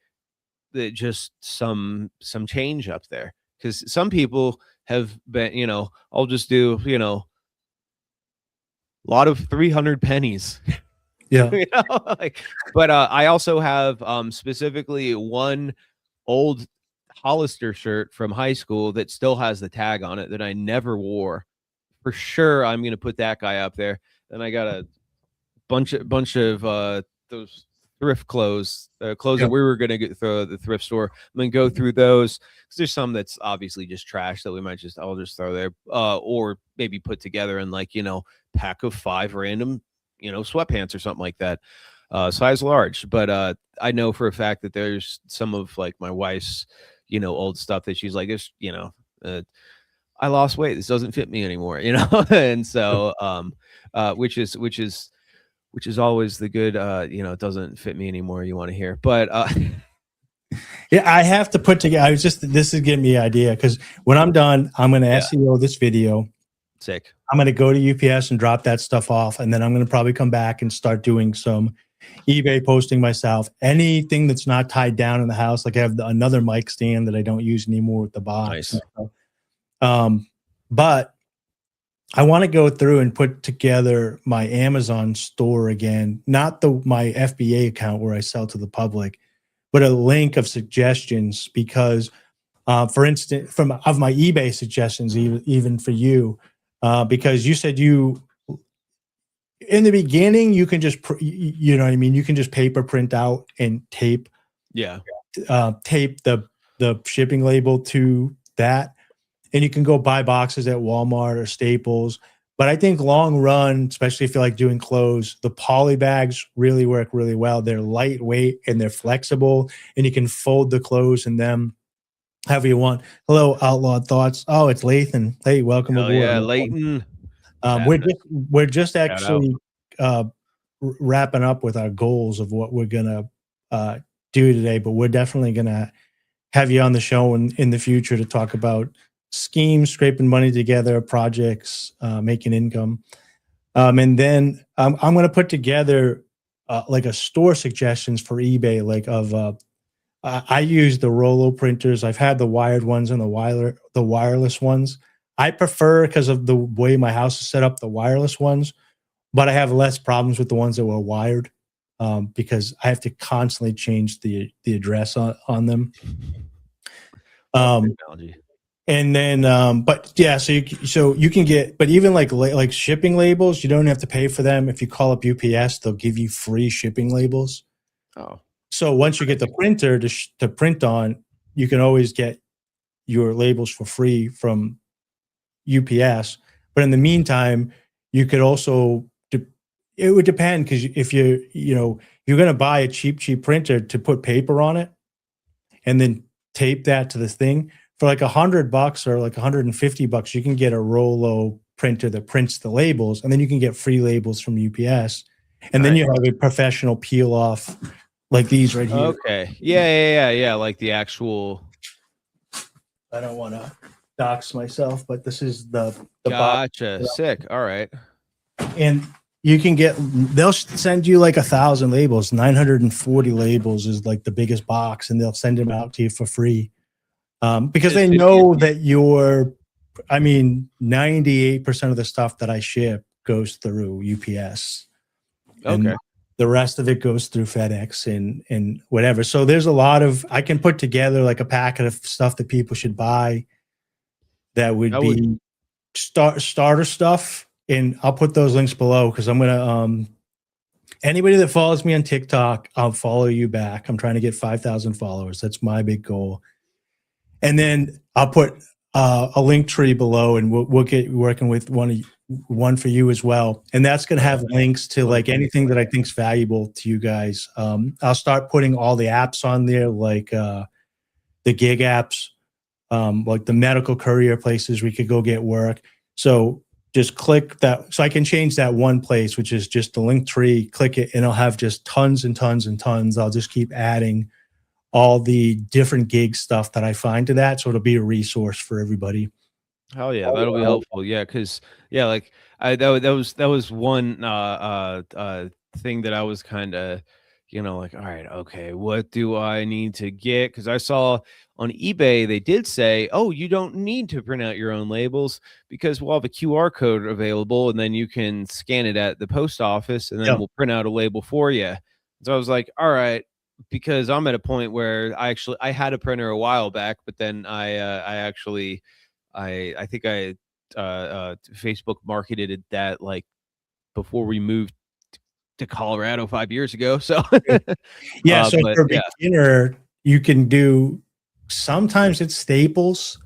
just some change up there, because some people have been, I'll just do, a lot of 300 pennies. Yeah. But I also have specifically one old Hollister shirt from high school that still has the tag on it that I never wore. For sure, I'm gonna put that guy up there. And I got a bunch of those thrift clothes that we were gonna throw at the thrift store. I'm gonna go through those, because there's some that's obviously just trash that I'll just throw there, or maybe put together in like, pack of 5 random, sweatpants or something like that, size large. But I know for a fact that there's some of like my wife's, old stuff that she's like, this, I lost weight, this doesn't fit me anymore, and so which is always the good, it doesn't fit me anymore you want to hear. But yeah, I have to put together, this is giving me an idea, because when I'm done, I'm going to SEO this video. Sick. I'm going to go to UPS and drop that stuff off. And then I'm going to probably come back and start doing some eBay posting myself. Anything that's not tied down in the house. Like I have another mic stand that I don't use anymore with the box. Nice. But I want to go through and put together my Amazon store again, not my FBA account where I sell to the public, but a link of suggestions, because for instance, of my eBay suggestions, even for you, because you said in the beginning, you can just, you know what I mean? You can just paper print out and tape the shipping label to that. And you can go buy boxes at Walmart or Staples. But I think long run, especially if you like doing clothes, the poly bags really work really well. They're lightweight and they're flexible, and you can fold the clothes in them however you want. Hello, Outlawed Thoughts. Oh, it's Lathan. Hey, welcome aboard. Yeah, Layton. We're just actually wrapping up with our goals of what we're gonna do today, but we're definitely gonna have you on the show in the future to talk about schemes, scraping money together, projects, making income. And then I'm going to put together like a store suggestions for eBay, like I use the Rolo printers. I've had the wired ones and the wireless ones. I prefer, because of the way my house is set up, the wireless ones, but I have less problems with the ones that were wired, because I have to constantly change the address on them. Technology. And then, but yeah, so you can get, but even like shipping labels, you don't have to pay for them. If you call up UPS, they'll give you free shipping labels. Oh, so once you get the printer to print on, you can always get your labels for free from UPS. But in the meantime, you could also, it would depend, because if you're going to buy a cheap printer to put paper on it and then tape that to this thing, for like $100 or like $150, you can get a Rolo printer that prints the labels, and then you can get free labels from UPS. And then you have a professional peel off like these right here. Okay. Yeah. Like the actual. I don't want to dox myself, but this is the Gotcha. box. Sick. All right. And you can they'll send you like 1,000 labels. 940 labels is like the biggest box, and they'll send them out to you for free. Because they know that 98% of the stuff that I ship goes through UPS. And the rest of it goes through FedEx and whatever. So there's a lot I can put together like a packet of stuff that people should buy that would be starter stuff. And I'll put those links below, because I'm going to, anybody that follows me on TikTok, I'll follow you back. I'm trying to get 5,000 followers. That's my big goal. And then I'll put a link tree below, and we'll get working with one for you as well. And that's going to have links to like anything that I think is valuable to you guys. I'll start putting all the apps on there, like the gig apps, like the medical courier places we could go get work. So just click that. So I can change that one place, which is just the link tree, click it, and I'll have just tons and tons and tons. I'll just keep adding all the different gig stuff that I find to that. So it'll be a resource for everybody. Hell yeah, that'll be helpful. Yeah, because like that was one thing that I was kind of, like, all right, okay, what do I need to get? Because I saw on eBay they did say, oh, you don't need to print out your own labels because we'll have a QR code available, and then you can scan it at the post office, and then Yeah. we'll print out a label for you. So I was like, all right. Because I'm at a point where I had a printer a while back, but then I think Facebook marketed that like before we moved to Colorado 5 years ago. So Yeah. So but for a yeah, beginner, you can do, sometimes it's Staples,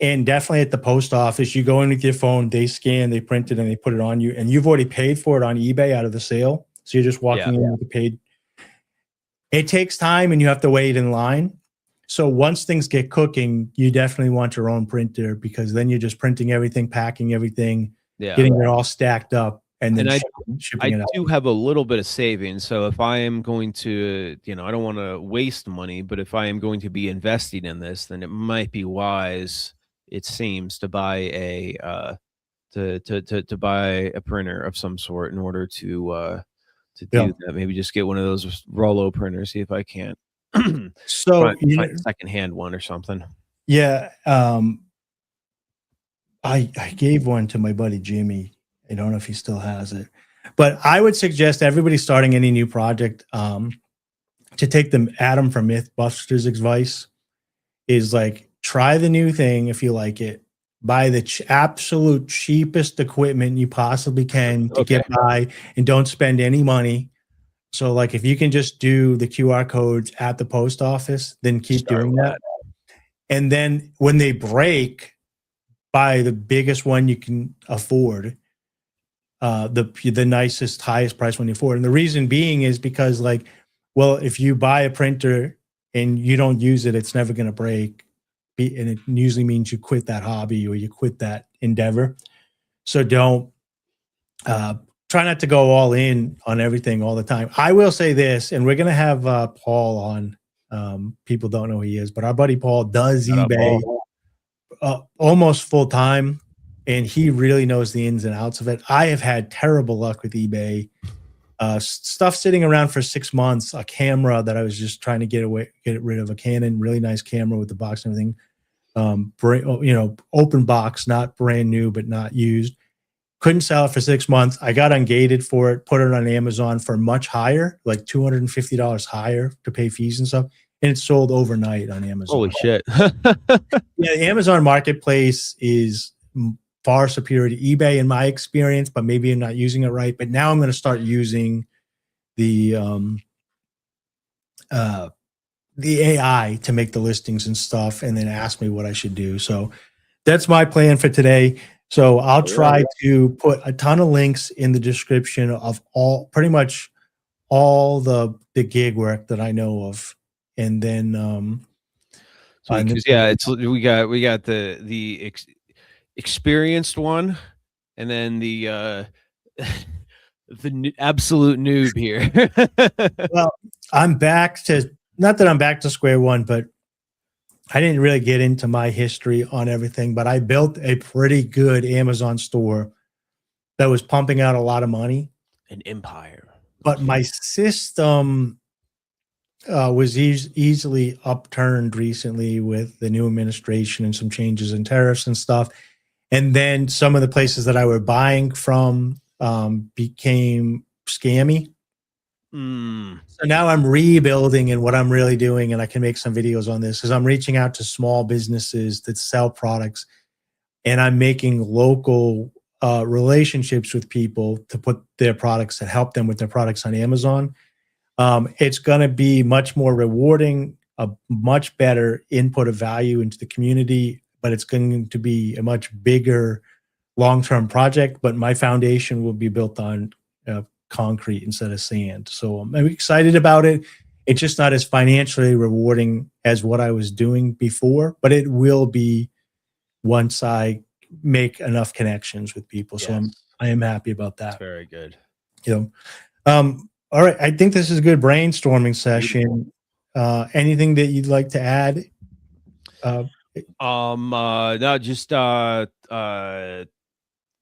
and definitely at the post office, you go in with your phone, they scan, they print it, and they put it on you, and you've already paid for it on eBay out of the sale. So you're just walking in with the paid. It takes time and you have to wait in line. So once things get cooking, you definitely want your own printer, because then you're just printing everything, packing everything, getting it all stacked up, and then shipping I it out. do have a little bit of savings. So if I am going to, I don't want to waste money, but if I am going to be investing in this, then it might be wise, it seems, to buy to buy a printer of some sort in order to do that. Maybe just get one of those Rollo printers, see if I can't So find a secondhand one or something. Yeah. I gave one to my buddy Jimmy. I don't know if he still has it, but I would suggest everybody starting any new project to take the Adam from Mythbusters advice is like, try the new thing. If you like it, buy the absolute cheapest equipment you possibly can to get by, and don't spend any money. So like, if you can just do the QR codes at the post office, then keep doing that. And then when they break, buy the biggest one you can afford, the nicest, highest price one you afford. And the reason being is because, like, well, if you buy a printer and you don't use it, it's never going to break. And it usually means you quit that hobby or you quit that endeavor. So don't try not to go all in on everything all the time. I will say this, and we're going to have Paul on. People don't know who he is, but our buddy Paul does eBay almost full time, and he really knows the ins and outs of it. I have had terrible luck with eBay. Stuff sitting around for 6 months, a camera that I was just trying to get rid of, a Canon, really nice camera with the box and everything. Open box, not brand new, but not used. Couldn't sell it for 6 months. I got ungated for it, put it on Amazon for much higher, like $250 higher to pay fees and stuff. And it sold overnight on Amazon. Holy shit. Yeah, the Amazon marketplace is far superior to eBay in my experience, but maybe I'm not using it right. But now I'm going to start using the AI to make the listings and stuff, and then ask me what I should do. So that's my plan for today. So I'll try to put a ton of links in the description of pretty much all the gig work that I know of. And then it's we got the experienced one, and then the absolute noob here. Well, I'm back to, not that I'm back to square one, but I didn't really get into my history on everything, but I built a pretty good Amazon store that was pumping out a lot of money. An empire. But my system was easily upturned recently with the new administration and some changes in tariffs and stuff. And then some of the places that I were buying from became scammy. So now I'm rebuilding, and what I'm really doing, and I can make some videos on this, is I'm reaching out to small businesses that sell products, and I'm making local relationships with people to put their products and help them with their products on Amazon. It's going to be much more rewarding, a much better input of value into the community, but it's going to be a much bigger long-term project. But my foundation will be built on concrete instead of sand. So I'm excited about it. It's just not as financially rewarding as what I was doing before, but it will be once I make enough connections with people. Yes. So I am happy about that. That's very good. All right. I think this is a good brainstorming session. Anything that you'd like to add? No, just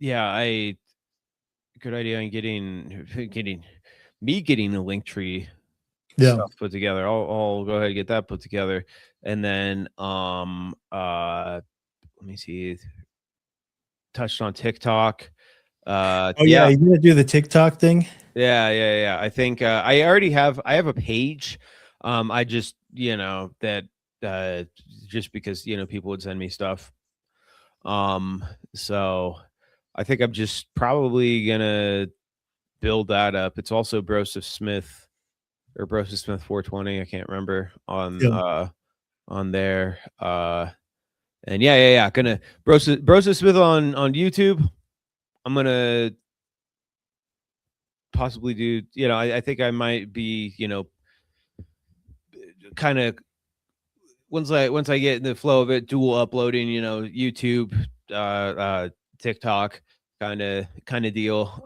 yeah, good idea on getting a link tree Yeah. stuff put together. I'll go ahead and get that put together. And then let me see. Touched on TikTok. Oh yeah, you gonna do the TikTok thing? Yeah. I think I have a page. I just, that just because, people would send me stuff. So I think I'm just probably gonna build that up. It's also Broseph Smith or Broseph Smith 420. I can't remember on there. And yeah. Gonna Broseph Smith on YouTube. I'm gonna possibly do, I think I might be, kind of once I get in the flow of it, dual uploading, YouTube, TikTok kind of deal.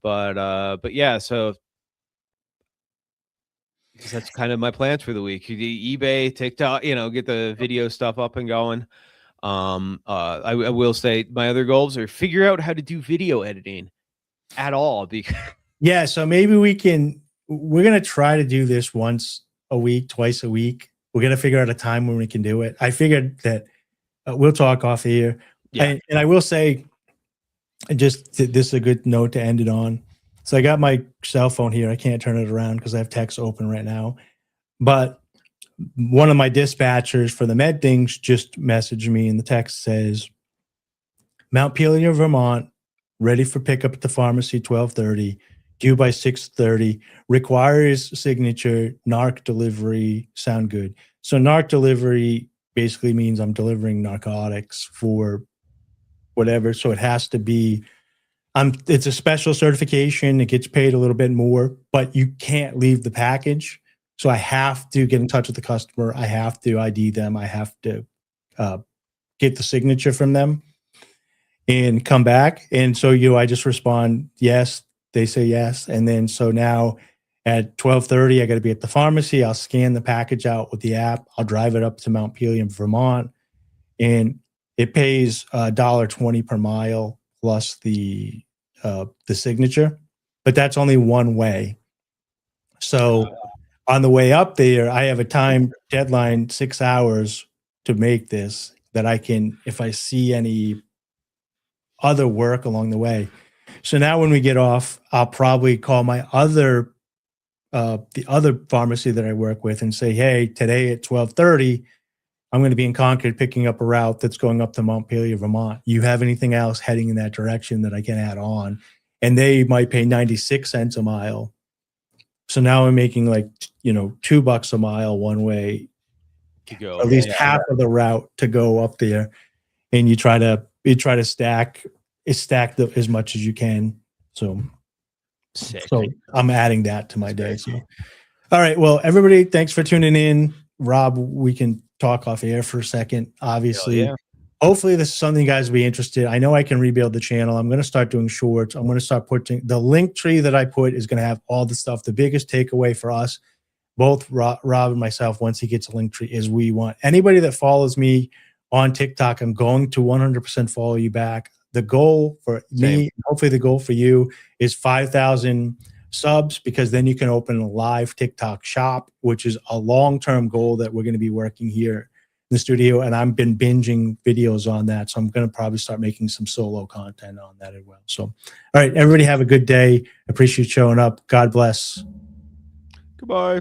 But yeah, so I guess that's kind of my plans for the week. eBay, TikTok, get the video stuff up and going. I will say my other goals are figure out how to do video editing at all, because Yeah, so maybe we're going to try to do this once a week, twice a week. We're going to figure out a time when we can do it. I figured that we'll talk off here. Yeah. And I will say, this is a good note to end it on. So I got my cell phone here. I can't turn it around because I have text open right now. But one of my dispatchers for the med things just messaged me, and the text says, Montpelier, Vermont, ready for pickup at the pharmacy, 12:30. Due by 6:30, requires signature, NARC delivery, sound good. So NARC delivery basically means I'm delivering narcotics for whatever. So it has to be, it's a special certification. It gets paid a little bit more, but you can't leave the package. So I have to get in touch with the customer. I have to ID them. I have to get the signature from them and come back. And so, I just respond, yes. They say yes. And then so now at 12:30, I got to be at the pharmacy. I'll scan the package out with the app. I'll drive it up to Montpelier, Vermont, and it pays $1.20 per mile plus the signature. But that's only one way. So on the way up there, I have a time deadline, 6 hours to make this, that I can, if I see any other work along the way. So now when we get off, I'll probably call my the other pharmacy that I work with and say, hey, today at 12:30, I'm going to be in Concord picking up a route that's going up to Montpelier, Vermont. You have anything else heading in that direction that I can add on? And they might pay 96 cents a mile. So now I'm making like, $2 a mile one way to go. At least half of the route to go up there. And you try to stack as much as you can. So I'm adding that to my day. So, all right. Well, everybody, thanks for tuning in. Rob, we can talk off air for a second. Obviously, hopefully this is something you guys will be interested. I know I can rebuild the channel. I'm going to start doing shorts. I'm going to start putting the link tree that I put is going to have all the stuff. The biggest takeaway for us, both Rob and myself, once he gets a link tree, is we want anybody that follows me on TikTok, I'm going to 100% follow you back. The goal for me, hopefully the goal for you, is 5,000 subs, because then you can open a live TikTok shop, which is a long-term goal that we're going to be working here in the studio. And I've been binging videos on that. So I'm going to probably start making some solo content on that as well. So, all right, everybody have a good day. Appreciate you showing up. God bless. Goodbye.